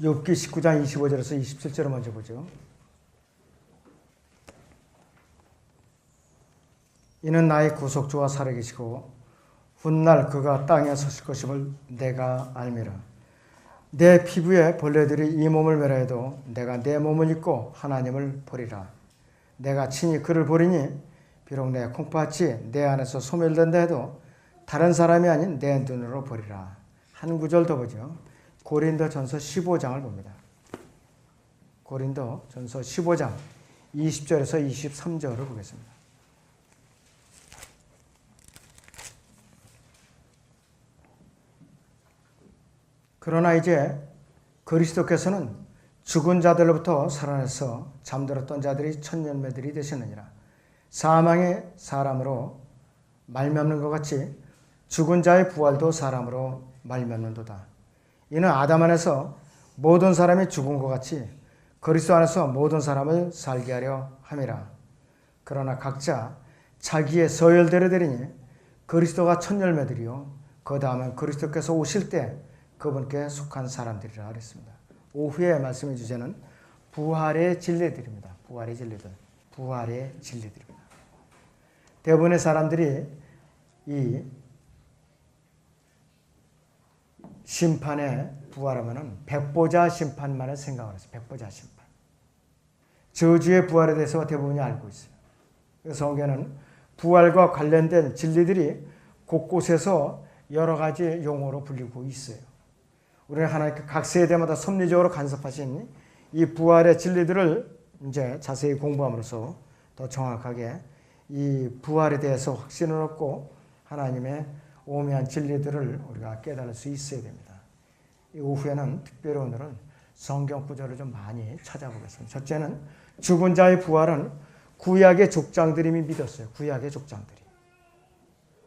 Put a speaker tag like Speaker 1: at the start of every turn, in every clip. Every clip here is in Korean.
Speaker 1: 욥기 19장 25절에서 27절을 먼저 보죠. 이는 나의 구속주와 살아계시고 훗날 그가 땅에 서실 것임을 내가 알미라. 내 피부에 벌레들이 이 몸을 멸하여도 내가 내 몸을 입고 하나님을 보리라. 내가 친히 그를 보리니 비록 내 콩팥이 내 안에서 소멸된다 해도 다른 사람이 아닌 내 눈으로 보리라. 한 구절 더 보죠. 고린도전서 15장을 봅니다. 고린도전서 15장 20절에서 23절을 보겠습니다. 그러나 이제 그리스도께서는 죽은 자들로부터 살아나서 잠들었던 자들이 천년매들이 되셨느니라. 사망의 사람으로 말미암는 것 같이 죽은 자의 부활도 사람으로 말미암는도다. 이는 아담 안에서 모든 사람이 죽은 것 같이 그리스도 안에서 모든 사람을 살게 하려 함이라. 그러나 각자 자기의 서열대로 되리니 그리스도가 천열매들이요 그 다음은 그리스도께서 오실 때 그분께 속한 사람들이라 그랬습니다. 오후의 말씀의 주제는 부활의 진리들입니다. 부활의 진리들. 부활의 진리들입니다. 대부분의 사람들이 이 심판에 부활하면은 백보자 심판만을 생각을 했어요. 백보자 심판. 저주의 부활에 대해서 대부분이 알고 있어요. 그래서 성경에는 부활과 관련된 진리들이 곳곳에서 여러 가지 용어로 불리고 있어요. 우리는 하나님께 각 세대마다 섭리적으로 간섭하신 이 부활의 진리들을 이제 자세히 공부함으로써 더 정확하게 이 부활에 대해서 확신을 얻고 하나님의 오묘한 진리들을 우리가 깨달을 수 있어야 됩니다. 이 오후에는 특별히 오늘은 성경 구절을 좀 많이 찾아보겠습니다. 첫째는 죽은 자의 부활은 구약의 족장들이 믿었어요. 구약의 족장들이.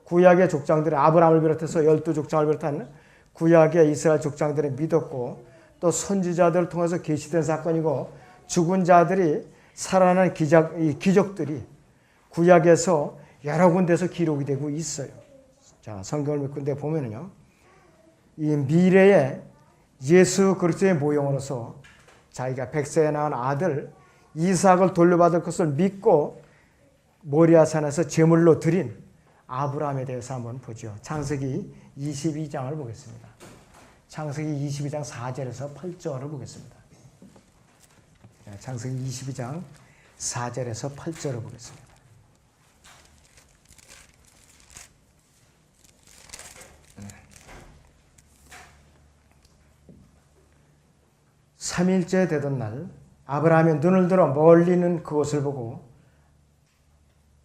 Speaker 1: 구약의 족장들이 아브라함을 비롯해서 12족장을 비롯한 구약의 이스라엘 족장들이 믿었고 또 선지자들을 통해서 계시된 사건이고 죽은 자들이 살아나는 기적들이 구약에서 여러 군데서 기록이 되고 있어요. 자, 성경을 몇 군데 보면은요. 이 미래의 예수 그리스도의 모형으로서 자기가 백세에 낳은 아들 이삭을 돌려받을 것을 믿고 모리아산에서 제물로 드린 아브라함에 대해서 한번 보죠. 창세기 22장을 보겠습니다. 창세기 22장 4절에서 8절을 보겠습니다. 창세기 22장 4절에서 8절을 보겠습니다. 삼일째 되던 날 아브라함이 눈을 들어 멀리 있는 그곳을 보고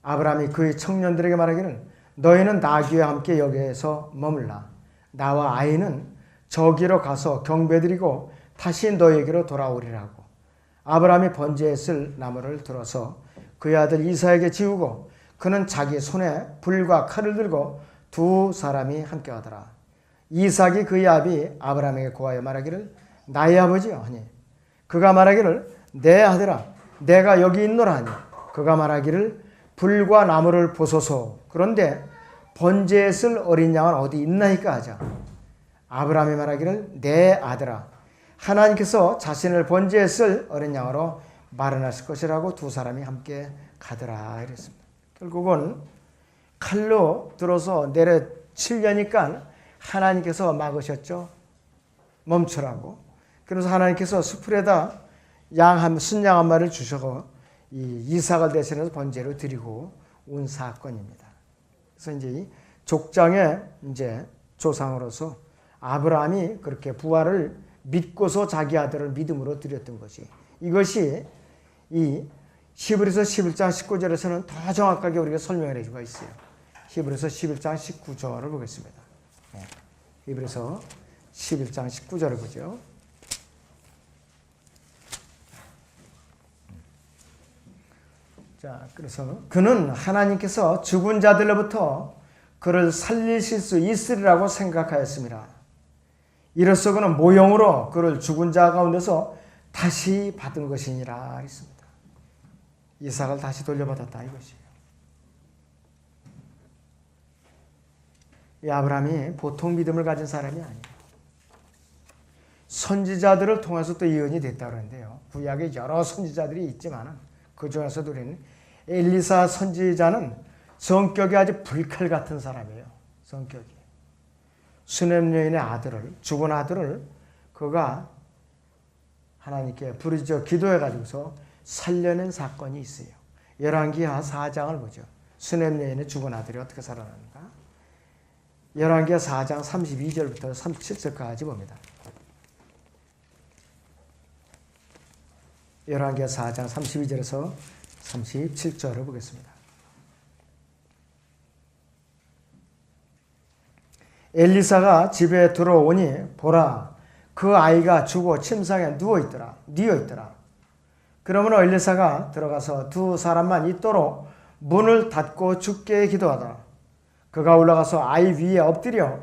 Speaker 1: 아브라함이 그의 청년들에게 말하기를 너희는 나귀와 함께 여기에서 머물라. 나와 아이는 저기로 가서 경배드리고 다시 너희에게로 돌아오리라고. 아브라함이 번제에 쓸 나무를 들어서 그의 아들 이삭에게 지우고 그는 자기 손에 불과 칼을 들고 두 사람이 함께 하더라. 이삭이 그의 아비 아브라함에게 고하여 말하기를 나의 아버지여 하니 그가 말하기를 내 아들아 내가 여기 있노라 하니 그가 말하기를 불과 나무를 보소서. 그런데 번제에 쓸 어린 양은 어디 있나이까 하자. 아브라함이 말하기를 내 아들아 하나님께서 자신을 번제에 쓸 어린 양으로 마련하실 것이라고 두 사람이 함께 가더라 이랬습니다. 결국은 칼로 들어서 내려치려니까 하나님께서 막으셨죠. 멈추라고. 그래서 하나님께서 수풀에다 순양 한 마리를 주셔서 이 이삭을 대신해서 번제로 드리고 온 사건입니다. 그래서 이제 이 족장의 이제 조상으로서 아브라함이 그렇게 부활을 믿고서 자기 아들을 믿음으로 드렸던 것이 이것이 이 히브리서 11장 19절에서는 더 정확하게 우리가 설명을 해주고 있어요. 히브리서 11장 19절을 보겠습니다. 히브리서 11장 19절을 보죠. 자, 그래서 그는 하나님께서 죽은 자들로부터 그를 살리실 수 있으리라고 생각하였습니다. 이로써 그는 모형으로 그를 죽은 자 가운데서 다시 받은 것이니라 했습니다. 이삭을 다시 돌려받았다 이것이에요. 이 아브라함이 보통 믿음을 가진 사람이 아니에요. 선지자들을 통해서 또 예언이 됐다고 그러는데요. 구약에 여러 선지자들이 있지만 그 중에서도 우리는 엘리사 선지자는 성격이 아주 불칼 같은 사람이에요. 성격이. 수넴 여인의 아들을, 죽은 아들을 그가 하나님께 부르짖어 기도해가지고서 살려낸 사건이 있어요. 열왕기하 4장을 보죠. 수넴 여인의 죽은 아들이 어떻게 살아나는가? 열왕기하 4장 32절부터 37절까지 봅니다. 열왕기하 4장 32절에서 37절을 보겠습니다. 엘리사가 집에 들어오니 보라, 그 아이가 죽어 침상에 뉘어있더라. 그러므로 엘리사가 들어가서 두 사람만 있도록 문을 닫고 주께 기도하더라. 그가 올라가서 아이 위에 엎드려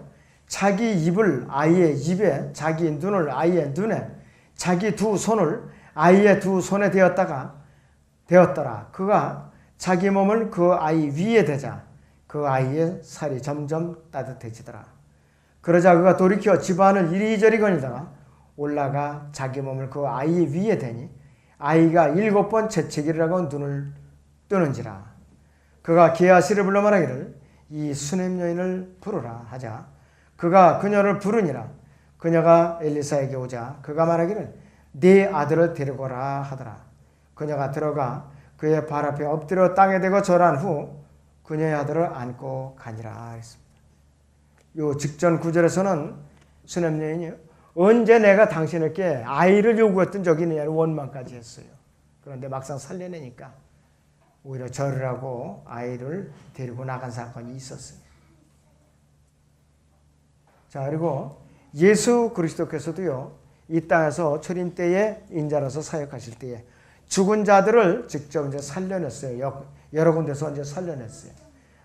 Speaker 1: 자기 입을 아이의 입에, 자기 눈을 아이의 눈에, 자기 두 손을 아이의 두 손에 대었더라. 그가 자기 몸을 그 아이 위에 대자 그 아이의 살이 점점 따뜻해지더라. 그러자 그가 돌이켜 집안을 이리저리 거니다가 올라가 자기 몸을 그 아이 위에 대니 아이가 7번 재채기를 하고 눈을 뜨는지라. 그가 게하시를 불러 말하기를 이 수넴 여인을 부르라 하자 그가 그녀를 부르니라. 그녀가 엘리사에게 오자 그가 말하기를 네 아들을 데리고 오라 하더라. 그녀가 들어가 그의 발 앞에 엎드려 땅에 대고 절한 후 그녀의 아들을 안고 가니라 했습니다. 요 직전 구절에서는 수넴 여인이 언제 내가 당신에게 아이를 요구했던 적이 있느냐는 원망까지 했어요. 그런데 막상 살려내니까 오히려 절을 하고 아이를 데리고 나간 사건이 있었어요. 자, 그리고 예수 그리스도께서도요, 이 땅에서 초림 때에 인자로서 사역하실 때에 죽은 자들을 직접 이제 살려냈어요. 여러 군데서 이제 살려냈어요.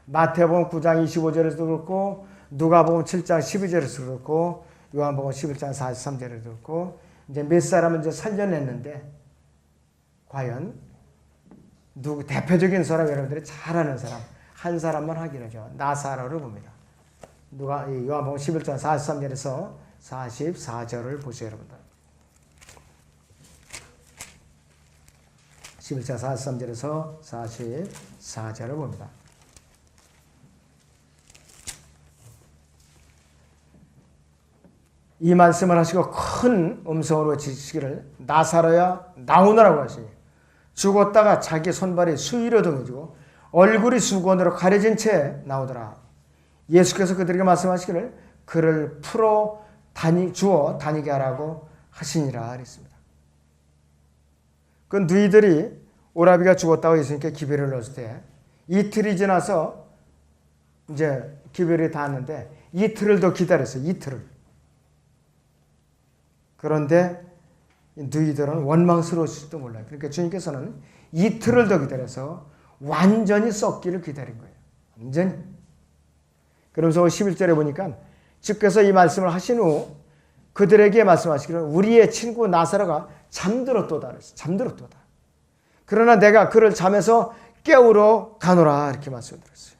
Speaker 1: 마태복음 9장 25절에도 그렇고, 누가복음 7장 12절에도 그렇고, 요한복음 11장 43절에도 그렇고, 이제 몇 사람은 이제 살려냈는데, 과연 대표적인 사람, 여러분들이 잘 아는 사람, 한 사람만 확인하죠. 나사로를 봅니다. 요한복음 11장 43절에서 44절을 보세요, 여러분들. 11장 43절에서 44절을 봅니다. 이 말씀을 하시고 큰 음성으로 지시기를 나사로야 나오너라고 하시니 죽었다가 자기 손발이 수위로 등해지고 얼굴이 수건으로 가려진 채 나오더라. 예수께서 그들에게 말씀하시기를 그를 주어 다니게 하라고 하시니라 그랬습니다. 그 너희들이 오라비가 죽었다고 예수님께 기별을 넣었을 때 이틀이 지나서 이제 기별이 닿았는데 이틀을 더 기다렸어요. 이틀을. 그런데 너희들은 원망스러우실지도 몰라요. 그러니까 주님께서는 이틀을 더 기다려서 완전히 썩기를 기다린 거예요. 완전히. 그러면서 11절에 보니까 주께서 이 말씀을 하신 후 그들에게 말씀하시기를 우리의 친구 나사로가 잠들었도다 그랬어요. 잠들었도다. 그러나 내가 그를 잠에서 깨우러 가노라 이렇게 말씀드렸어요.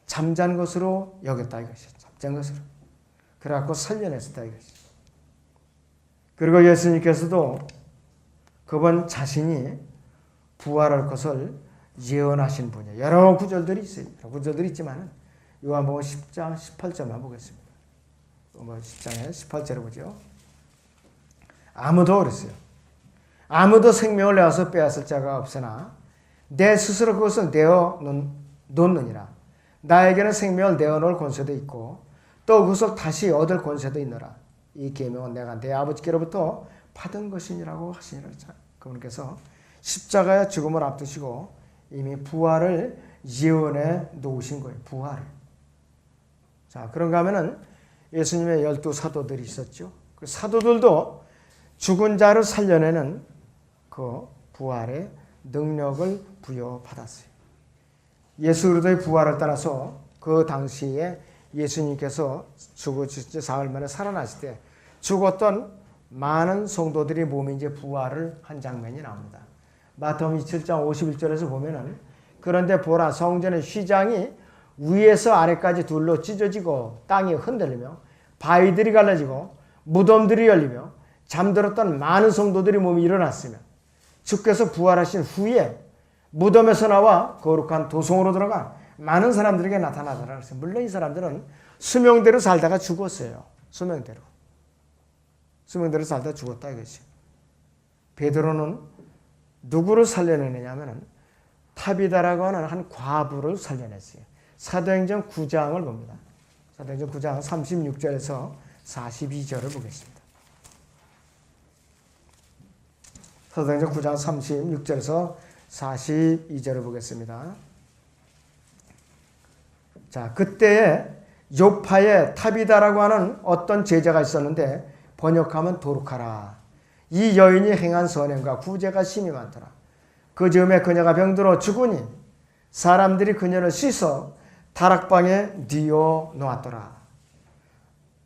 Speaker 1: 잠잔 것으로 여겼다 이것이죠. 잠잔 것으로. 그래갖고 살려냈었다 이것이죠. 그리고 예수님께서도 그분 자신이 부활할 것을 예언하신 분이에요. 여러 구절들이 있어요. 여러 구절들이 있지만 요한복음 10장 18절만 보겠습니다. 10장에 18절을 보죠. 아무도 그랬어요. 아무도 생명을 내어서 빼앗을 자가 없으나 내 스스로 그것을 내어 놓느니라. 나에게는 생명을 내어 놓을 권세도 있고 또 그것을 다시 얻을 권세도 있노라. 이 계명은 내가 내 아버지께로부터 받은 것이니라고 하시니라. 그분께서 십자가의 죽음을 앞두시고 이미 부활을 예언해 놓으신 거예요. 부활을. 자, 그런가 하면은 예수님의 12 사도들이 있었죠. 그 사도들도 죽은 자를 살려내는 그 부활의 능력을 부여받았어요. 예수 그리스도의 부활을 따라서 그 당시에 예수님께서 죽으시지 사흘 만에 살아나실 때 죽었던 많은 성도들이 몸이 이제 부활을 한 장면이 나옵니다. 마태복음 27장 51절에서 보면은 그런데 보라 성전의 휘장이 위에서 아래까지 둘로 찢어지고 땅이 흔들리며 바위들이 갈라지고 무덤들이 열리며 잠들었던 많은 성도들이 몸이 일어났으며 주께서 부활하신 후에 무덤에서 나와 거룩한 도성으로 들어가 많은 사람들에게 나타나더라 그랬어요. 물론 이 사람들은 수명대로 살다가 죽었어요. 수명대로 살다 죽었다 이것이. 베드로는 누구를 살려내느냐 하면 타비다라고 하는 한 과부를 살려냈어요. 사도행전 9장을 봅니다. 사도행전 9장 36절에서 42절을 보겠습니다. 사도행전 9장 36절에서 42절을 보겠습니다. 자, 그때에 요파에 타비다라고 하는 어떤 제자가 있었는데 번역하면 도르카라. 이 여인이 행한 선행과 구제가 심히 많더라. 그 즈음에 그녀가 병들어 죽으니 사람들이 그녀를 씻어 다락방에 뉘어 놓았더라.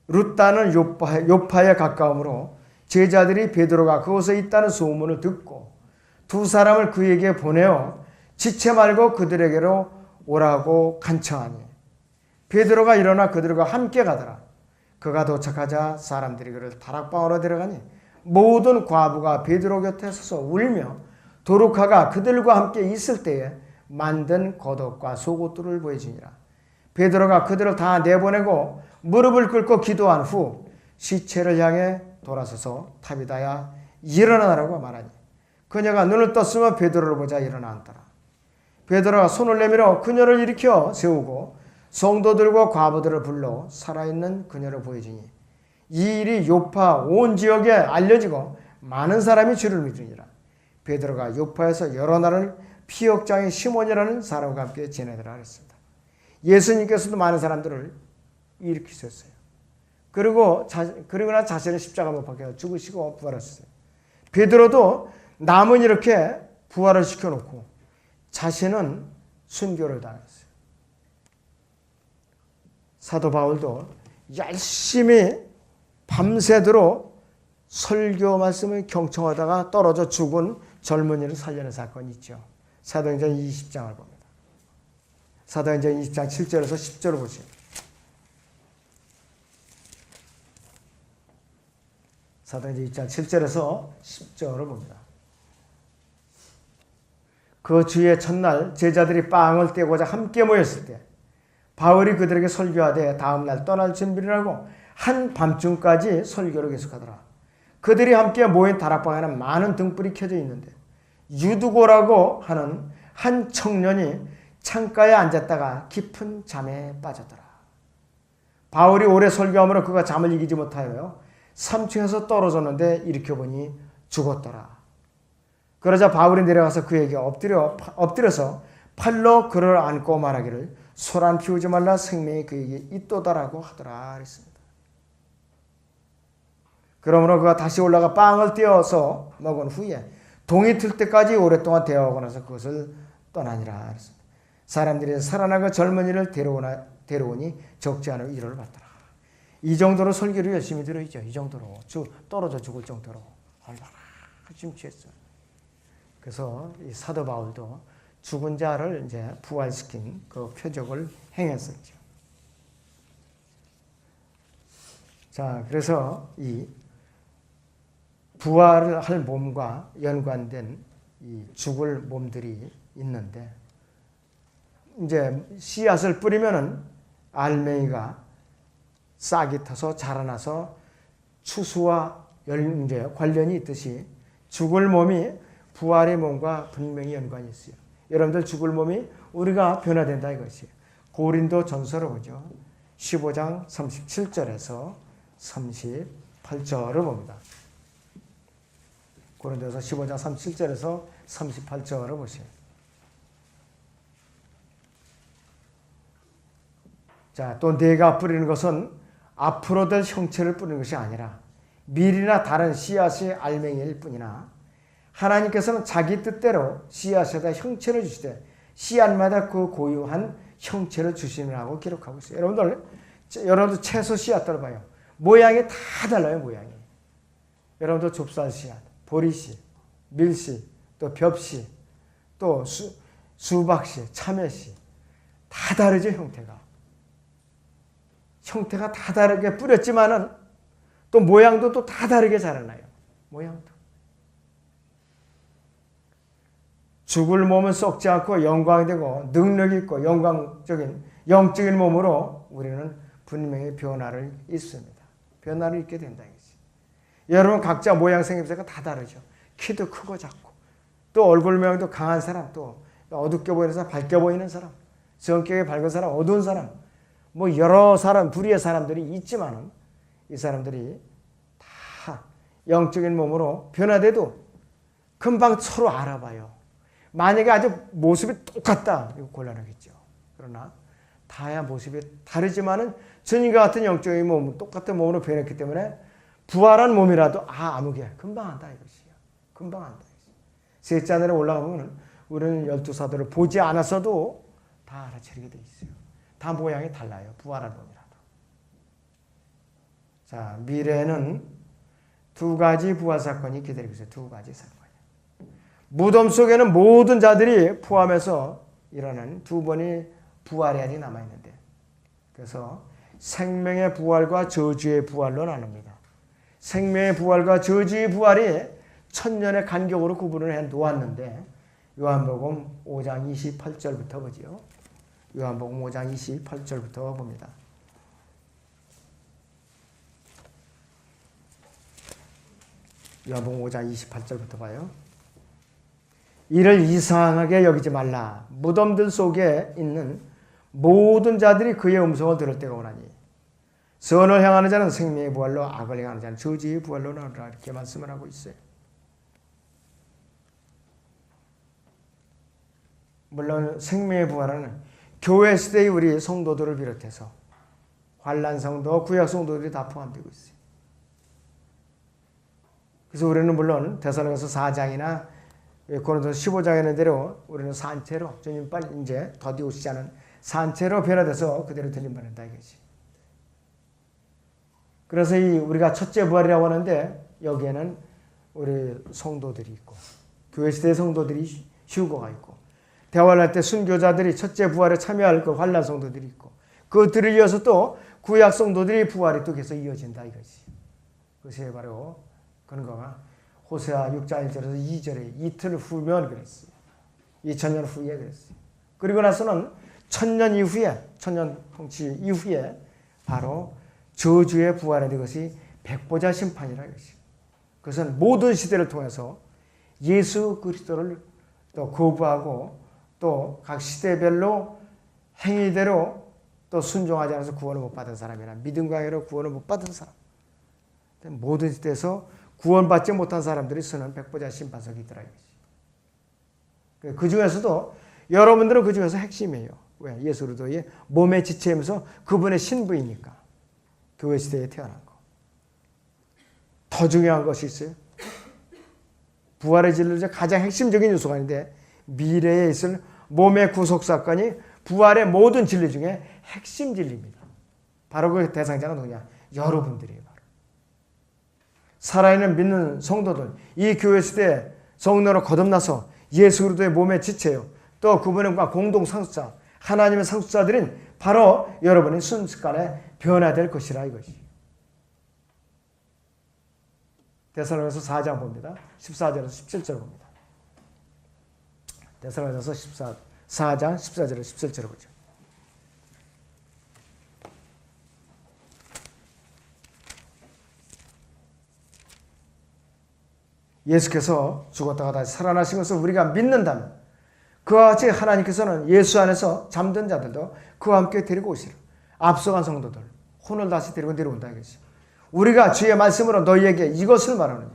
Speaker 1: 룻다는 요파에 가까우므로 제자들이 베드로가 그곳에 있다는 소문을 듣고 두 사람을 그에게 보내어 지체 말고 그들에게로 오라고 간청하니 베드로가 일어나 그들과 함께 가더라. 그가 도착하자 사람들이 그를 다락방으로 데려가니 모든 과부가 베드로 곁에 서서 울며 도르카가 그들과 함께 있을 때에 만든 겉옷과 속옷들을 보여주니라. 베드로가 그들을 다 내보내고 무릎을 꿇고 기도한 후 시체를 향해 돌아서서 타비다야 일어나라고 말하니 그녀가 눈을 떴으면 베드로를 보자 일어나 앉더라. 베드로가 손을 내밀어 그녀를 일으켜 세우고 성도들과 과부들을 불러 살아있는 그녀를 보여주니 이 일이 요파 온 지역에 알려지고 많은 사람이 주를 믿으니라. 베드로가 요파에서 여러 날을 피역장의 시몬이라는 사람과 함께 지내더라 그랬습니다. 예수님께서도 많은 사람들을 일으키셨어요. 그러나 자신을 십자가 못 박혀 죽으시고 부활하셨어요. 베드로도 남은 이렇게 부활을 시켜놓고 자신은 순교를 당했어요. 사도 바울도 열심히 밤새도록 설교 말씀을 경청하다가 떨어져 죽은 젊은이를 살려낸 사건이 있죠. 사도행전 20장을 봅니다. 사도행전 20장 7절에서 10절을 보세요. 사도행전 20장 7절에서 10절을 봅니다. 그 주의 첫날 제자들이 빵을 떼고자 함께 모였을 때 바울이 그들에게 설교하되 다음날 떠날 준비를 하고 한밤중까지 설교를 계속하더라. 그들이 함께 모인 다락방에는 많은 등불이 켜져 있는데 유두고라고 하는 한 청년이 창가에 앉았다가 깊은 잠에 빠졌더라. 바울이 오래 설교하므로 그가 잠을 이기지 못하여 3층에서 떨어졌는데 일으켜보니 죽었더라. 그러자 바울이 내려가서 그에게 엎드려서 팔로 그를 안고 말하기를 소란 피우지 말라 생명이 그에게 있도다라고 하더라 그랬습니다. 그러므로 그가 다시 올라가 빵을 떼어서 먹은 후에 동이 틀 때까지 오랫동안 대화하고 나서 그것을 떠나니라 그랬습니다. 사람들이 살아나고 젊은이를 데려오니 적지 않은 위로를 받더라. 이 정도로 설교를 열심히 들어있죠. 이 정도로 떨어져 죽을 정도로 얼마나 심취했어요. 그래서 이 사도 바울도 죽은 자를 이제 부활시킨 그 표적을 행했었죠. 자, 그래서 이 부활을 할 몸과 연관된 이 죽을 몸들이 있는데 이제 씨앗을 뿌리면은 알맹이가 싹이 터서 자라나서 추수와 이제 관련이 있듯이 죽을 몸이 부활의 몸과 분명히 연관이 있어요. 여러분들 죽을 몸이 우리가 변화된다 이것이에요. 고린도 전서를 보죠. 15장 37절에서 38절을 봅니다. 고린도서 15장 37절에서 38절을 보세요. 자, 또 내가 뿌리는 것은 앞으로 될 형체를 뿌리는 것이 아니라 밀이나 다른 씨앗의 알맹이일 뿐이나 하나님께서는 자기 뜻대로 씨앗에다 형체를 주시되 씨앗마다 그 고유한 형체를 주시느라고 기록하고 있어요. 여러분들 채소 씨앗들 봐요. 모양이 다 달라요. 모양이. 여러분들 좁쌀 씨앗, 보리씨, 밀씨, 또 벽씨, 또 수박씨, 참외씨 다 다르죠. 형태가 다 다르게 뿌렸지만은 또 모양도 또 다 다르게 자라나요. 모양도. 죽을 몸은 썩지 않고 영광되고 능력 있고 영광적인 영적인 몸으로 우리는 분명히 변화를 있습니다. 변화를 있게 된다. 여러분 각자 모양 생김새가 다 다르죠. 키도 크고 작고 또 얼굴 모양도 강한 사람, 또 어둡게 보이는 사람, 밝게 보이는 사람, 성격이 밝은 사람, 어두운 사람, 뭐 여러 사람, 부류의 사람들이 있지만은 이 사람들이 다 영적인 몸으로 변화돼도 금방 서로 알아봐요. 만약에 아주 모습이 똑같다, 이거 곤란하겠죠. 그러나 다야 모습이 다르지만은 주님과 같은 영적인 몸, 똑같은 몸으로 변했기 때문에 부활한 몸이라도 아무개 금방 한다 이것이요. 금방 한다. 셋째 하늘에 올라가면 우리는 12사도를 보지 않았어도 다 알아차리게 돼 있어요. 다 모양이 달라요. 부활한 몸이라도. 자, 미래에는 두 가지 부활 사건이 기다리고 있어요. 두 가지 사건이. 무덤 속에는 모든 자들이 포함해서 일어나는 두 번의 부활의 안이 남아있는데, 그래서 생명의 부활과 저주의 부활로 나눕니다. 생명의 부활과 저주의 부활이 천년의 간격으로 구분을 해 놓았는데, 요한복음 5장 28절부터 보지요. 요한복음 5장 28절부터 봅니다. 요한복음 5장 28절부터 봐요. 이를 이상하게 여기지 말라. 무덤들 속에 있는 모든 자들이 그의 음성을 들을 때가 오나니 선을 향하는 자는 생명의 부활로, 악을 향하는 자는 저주의 부활로 나오리라. 이렇게 말씀을 하고 있어요. 물론 생명의 부활은 교회 시대의 우리 성도들을 비롯해서 환란 성도, 구약 성도들이 다 포함되고 있어요. 그래서 우리는 물론 데살로니가서 4장이나 고린도서 15장에 있는 대로 우리는 산채로, 주님 빨리 이제 더디 오시지 않은 산채로 변화돼서 그대로 들림받는다 이것이. 그래서 우리가 첫째 부활이라고 하는데 여기에는 우리 성도들이 있고 교회 시대의 성도들이 휴거가 있고 대환란 때 순교자들이 첫째 부활에 참여할 그 환란 성도들이 있고 그들을 이어서 또 구약 성도들이 부활이 또 계속 이어진다 이것이. 그것이 바로 근거가 호세아 6장 1절에서 2절에 이틀 후면 그랬어요. 2000년 후에 그랬어요. 그리고 나서는 1000년 이후에, 1000년 통치 이후에 바로 저주의 부활의 것이 백보자 심판이라 이것이. 그것은 모든 시대를 통해서 예수 그리스도를 또 거부하고 또 각 시대별로 행위대로 또 순종하지 않아서 구원을 못 받은 사람이나 믿음과 행위로 구원을 못 받은 사람, 모든 시대에서 구원받지 못한 사람들이 서는 백보자 심판석이 있더라 이것이. 그 중에서도 여러분들은 그 중에서 핵심이에요. 왜? 예수 그리스도의 몸의 지체이면서 그분의 신부이니까. 교회 시대에 태어난 거. 더 중요한 것이 있어요. 부활의 진리의 가장 핵심적인 요소가 있는데 미래에 있을 몸의 구속 사건이 부활의 모든 진리 중에 핵심 진리입니다. 바로 그 대상자가 누구냐? 여러분들이에요. 바로. 살아있는 믿는 성도들, 이 교회 시대에 성령으로 거듭나서 예수 그리스도의 몸의 지체요. 또 그분과 공동 상속자, 하나님의 상속자들인 바로 여러분의 순식간에 변화될 것이라 이것이. 데살로니가서 4장 봅니다. 14절에서 17절 봅니다. 데살로니가서 4장 14절에서 17절 보죠. 예수께서 죽었다가 다시 살아나신 것을 우리가 믿는다면 그와 같이 하나님께서는 예수 안에서 잠든 자들도 그와 함께 데리고 오시라. 앞서간 성도들 혼을 다시 데리고 내려온다 이것이. 우리가 주의 말씀으로 너희에게 이것을 말하느니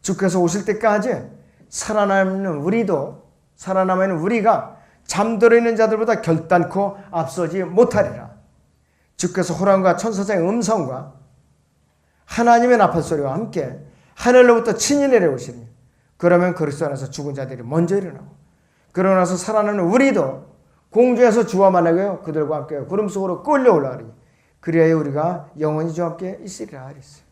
Speaker 1: 주께서 오실 때까지 살아남는 우리가 잠들어 있는 자들보다 결단코 앞서지 못하리라. 주께서 호랑과 천사장의 음성과 하나님의 나팔 소리와 함께 하늘로부터 친히 내려오시니 그러면 그리스도 안에서 죽은 자들이 먼저 일어나고 그러고 나서 살아나는 우리도 공중에서 주와 만나게 그들과 함께 구름 속으로 끌려 올라가리니 그리하여 우리가 영원히 주와 함께 있으리라 그랬어요.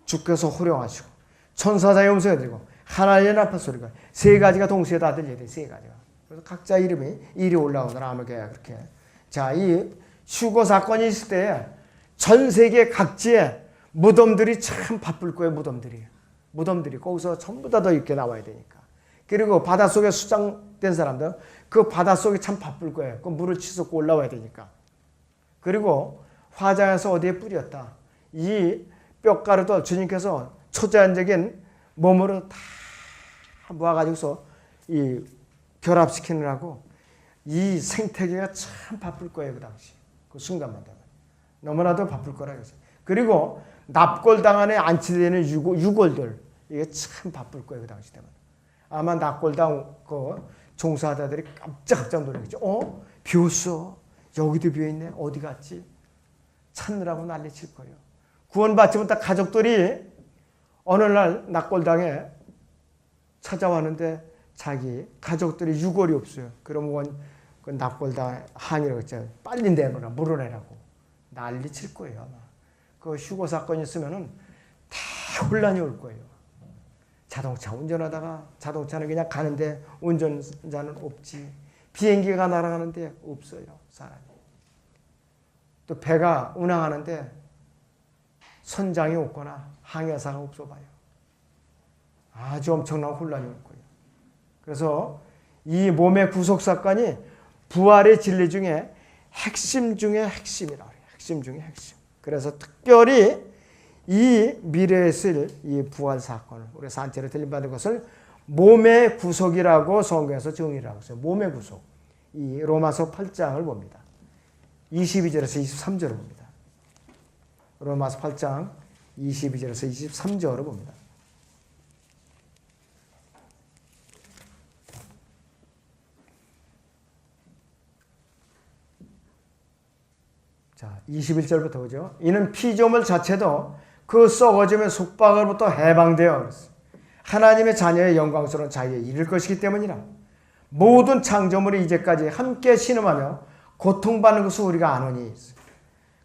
Speaker 1: 주께서 호령하시고 천사장의 음성이 들리고 하나님의 나팔 소리가 세 가지가 동시에 다 들려야 돼. 세 가지가. 그래서 각자 이름이 이리 올라오더라 아무게 그렇게. 자, 이 휴거 사건이 있을 때 전 세계 각지에 무덤들이 참 바쁠 거예요. 무덤들이 거기서 전부 다 이렇게 나와야 되니까. 그리고 바닷속에 수장된 사람들 그 바닷속이 참 바쁠 거예요. 그 물을 치솟고 올라와야 되니까. 그리고 화장해서 어디에 뿌렸다. 이 뼈가루도 주님께서 초자연적인 몸으로 다 모아가지고서 이 결합시키느라고 이 생태계가 참 바쁠 거예요. 그 당시. 그 순간만 되면. 너무나도 바쁠 거라 그랬어요. 그리고 납골당 안에 안치되는 유골들 이게 참 바쁠 거예요. 그 당시 되면. 아마 납골당 그 종사자들이 깜짝 놀라겠죠. 비었어. 여기도 비어있네. 어디 갔지? 찾느라고 난리칠 거예요. 구원받지 못한 가족들이 어느 날 납골당에 찾아왔는데 자기 가족들이 유골이 없어요. 그러면 그 납골당 항의라고 했죠. 빨리 내놓으라. 물어내라고. 난리칠 거예요. 아마. 그 휴고 사건이 있으면은 다 혼란이 올 거예요. 자동차 운전하다가 자동차는 그냥 가는데 운전자는 없지. 비행기가 날아가는데 없어요. 사람이. 또 배가 운항하는데 선장이 없거나 항해사가 없어봐요. 아주 엄청난 혼란이 올 거예요. 그래서 이 몸의 구속 사건이 부활의 진리 중에 핵심 중에 핵심이라 그래요. 핵심 중에 핵심. 그래서 특별히 이 미래에 있을 이 부활 사건을 우리가 산채로 들림받은 것을 몸의 구속이라고 성경에서 정의를 하고 있어요. 몸의 구속. 이 로마서 8장을 봅니다. 22절에서 23절을 봅니다. 로마서 8장 22절에서 23절을 봅니다. 자, 21절부터 보죠. 이는 피조물 자체도 그 썩어짐의 속박으로부터 해방되어 그랬어요. 하나님의 자녀의 영광스러운 자유에 이를 것이기 때문이라. 모든 창조물이 이제까지 함께 신음하며 고통받는 것을 우리가 아노니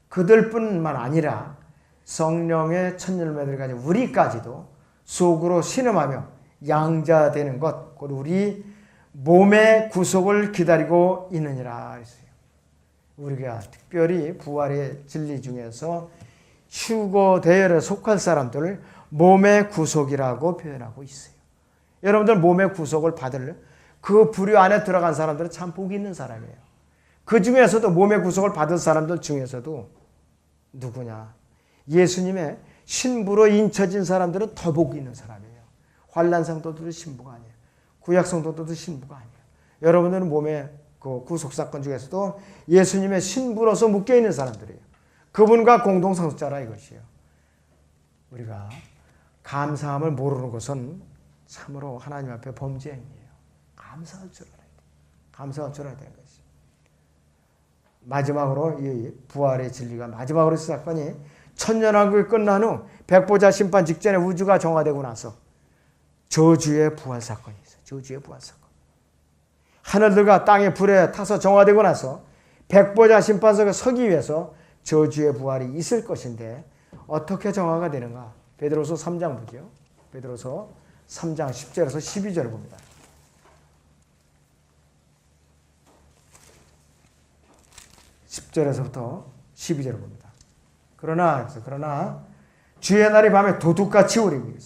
Speaker 1: 그들뿐만 아니라 성령의 천열매들 가진 우리까지도 속으로 신음하며 양자되는 것 곧 우리 몸의 구속을 기다리고 있느니라 했어요. 우리가 특별히 부활의 진리 중에서 휴거 대열에 속할 사람들을 몸의 구속이라고 표현하고 있어요. 여러분들 몸의 구속을 받을 그 부류 안에 들어간 사람들은 참 복이 있는 사람이에요. 그 중에서도 몸의 구속을 받은 사람들 중에서도 누구냐? 예수님의 신부로 인쳐진 사람들은 더 복이 있는 사람이에요. 환난 성도들도 신부가 아니에요. 구약 성도들도 신부가 아니에요. 여러분들은 몸의 그 구속사건 중에서도 예수님의 신부로서 묶여있는 사람들이에요. 그분과 공동상속자라 이것이에요. 우리가 감사함을 모르는 것은 참으로 하나님 앞에 범죄 행위예요. 감사할 줄 알아야 돼요. 감사할 줄 알아야 되는 것이. 마지막으로 이 부활의 진리가 마지막으로 이 사건이 천년왕국이 끝난 후 백보자 심판 직전에 우주가 정화되고 나서 저주의 부활 사건이 있어요. 저주의 부활 사건. 하늘들과 땅의 불에 타서 정화되고 나서 백보자 심판석에 서기 위해서 저주의 부활이 있을 것인데 어떻게 정화가 되는가? 베드로서 3장 보죠. 베드로서 3장 10절에서 12절을 봅니다. 10절에서부터 12절을 봅니다. 그러나 주의 날이 밤에 도둑같이 오리니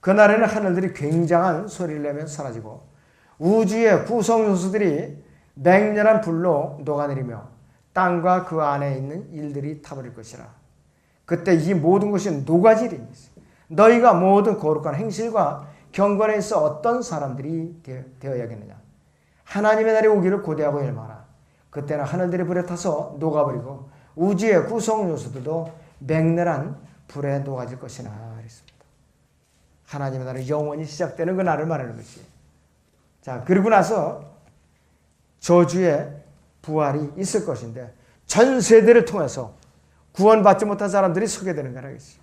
Speaker 1: 그날에는 하늘들이 굉장한 소리를 내며 사라지고 우주의 구성 요소들이 맹렬한 불로 녹아내리며 땅과 그 안에 있는 일들이 타버릴 것이라. 그때 이 모든 것이 녹아지리니 너희가 모든 거룩한 행실과 경건에 있어 어떤 사람들이 되어야겠느냐. 하나님의 날이 오기를 고대하고 열망하라. 그때는 하늘들이 불에 타서 녹아버리고 우주의 구성 요소들도 맹렬한 불에 녹아질 것이나 그랬습니다. 하나님의 날은 영원히 시작되는 그 날을 말하는 것이에요. 자, 그리고 나서 저주의 부활이 있을 것인데 전 세대를 통해서 구원받지 못한 사람들이 서게 되는 거라겠어요.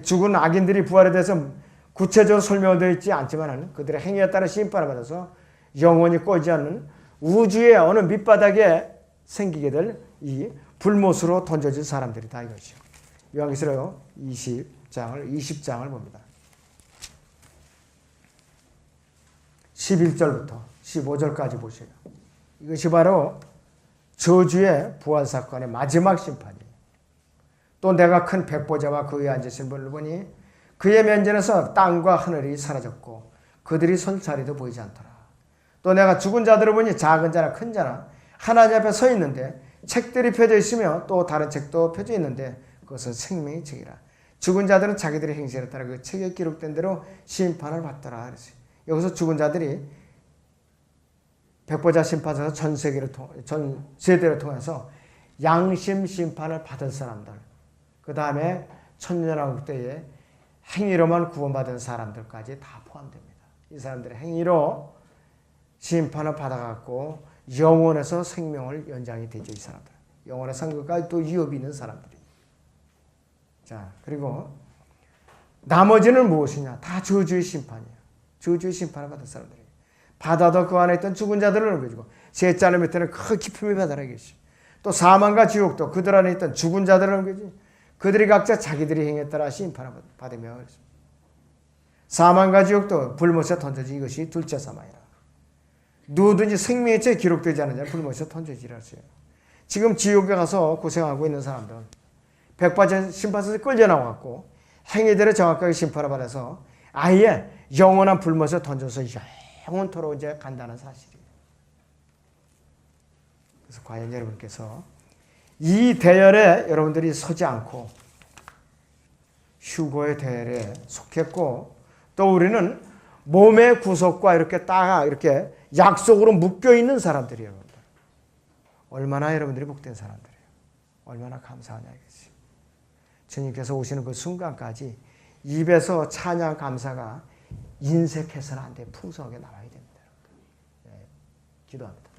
Speaker 1: 죽은 악인들이 부활에 대해서 구체적으로 설명되어 있지 않지만 그들의 행위에 따라 심판을 받아서 영원히 꺼지지 않는 우주의 어느 밑바닥에 생기게 될 이 불못으로 던져진 사람들이다 이것이요. 요한계시록 20장을 봅니다. 11절부터 15절까지 보세요. 이것이 바로 저주의 부활 사건의 마지막 심판이에요. 또 내가 큰 백보자와 그 위에 앉으신 분을 보니 그의 면전에서 땅과 하늘이 사라졌고 그들이 설 자리도 보이지 않더라. 또 내가 죽은 자들을 보니 작은 자나 큰 자나 하나님 앞에 서 있는데 책들이 펴져 있으며 또 다른 책도 펴져 있는데 그것은 생명의 책이라. 죽은 자들은 자기들의 행실에 따라 그 책에 기록된 대로 심판을 받더라. 그랬어요. 여기서 죽은 자들이 백보자 심판에서 전 세대를 통해서 양심 심판을 받은 사람들, 그 다음에 천년왕국 때에 행위로만 구원받은 사람들까지 다 포함됩니다. 이 사람들의 행위로 심판을 받아갖고 영원에서 생명을 연장이 되죠. 이 사람들. 영원의 상급까지 또 유업이 있는 사람들이. 자, 그리고 나머지는 무엇이냐? 다 저주의 심판이에요. 저주의 심판을 받은 사람들이에요. 바다도 그 안에 있던 죽은 자들을 넘겨주고 셋째 하늘 밑에는 큰 깊음의 바다라 계시. 또 사망과 지옥도 그들 안에 있던 죽은 자들을 넘겨주고 그들이 각자 자기들이 행에 따라 심판을 받으며 사망과 지옥도 불못에 던져지 이것이 둘째 사망이라. 누구든지 생명의 책에 기록되지 않은 자는 불못에 던져지라 하세요. 지금 지옥에 가서 고생하고 있는 사람들 백보자 심판소에 끌려나와갖고 행위대로 정확하게 심판을 받아서 아예 영원한 불못에 던져서 영원토록 이제 간다는 사실이에요. 그래서 과연 여러분께서 이 대열에 여러분들이 서지 않고 휴거의 대열에 속했고 또 우리는 몸의 구속과 이렇게 딱 이렇게 약속으로 묶여 있는 사람들이에요. 여러분들. 얼마나 여러분들이 복된 사람들이에요. 얼마나 감사하냐 이거지. 주님께서 오시는 그 순간까지 입에서 찬양 감사가 인색해서는 안 돼. 풍성하게 나와야 됩니다. 네, 기도합니다.